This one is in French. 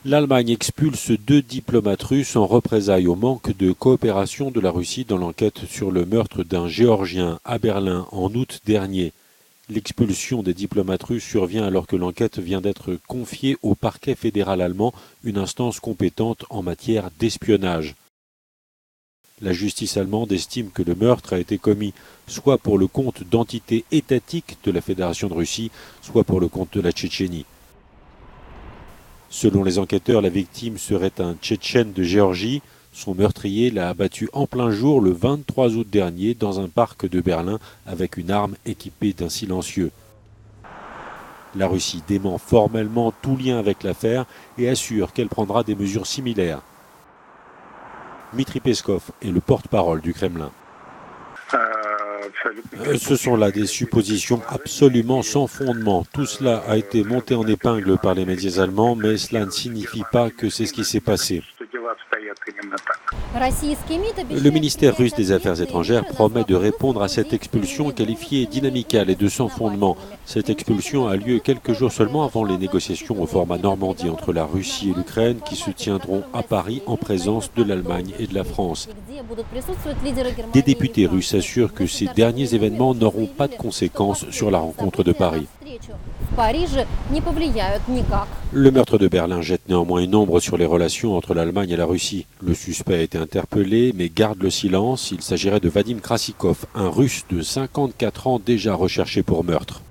L'Allemagne expulse 2 diplomates russes en représailles au manque de coopération de la Russie dans l'enquête sur le meurtre d'un Géorgien à Berlin en août dernier. L'expulsion des diplomates russes survient alors que l'enquête vient d'être confiée au parquet fédéral allemand, une instance compétente en matière d'espionnage. La justice allemande estime que le meurtre a été commis soit pour le compte d'entités étatiques de la Fédération de Russie, soit pour le compte de la Tchétchénie. Selon les enquêteurs, la victime serait un Tchétchène de Géorgie. Son meurtrier l'a abattu en plein jour le 23 août dernier dans un parc de Berlin avec une arme équipée d'un silencieux. La Russie dément formellement tout lien avec l'affaire et assure qu'elle prendra des mesures similaires. Dmitri Peskov est le porte-parole du Kremlin. Ce sont là des suppositions absolument sans fondement. Tout cela a été monté en épingle par les médias allemands, mais cela ne signifie pas que c'est ce qui s'est passé. Le ministère russe des Affaires étrangères promet de répondre à cette expulsion qualifiée d'inamicale et de sans fondement. Cette expulsion a lieu quelques jours seulement avant les négociations au format Normandie entre la Russie et l'Ukraine qui se tiendront à Paris en présence de l'Allemagne et de la France. Des députés russes assurent que ces derniers événements n'auront pas de conséquences sur la rencontre de Paris. Le meurtre de Berlin jette néanmoins une ombre sur les relations entre l'Allemagne et la Russie. Le suspect a été interpellé mais garde le silence. Il s'agirait de Vadim Krasikov, un Russe de 54 ans déjà recherché pour meurtre.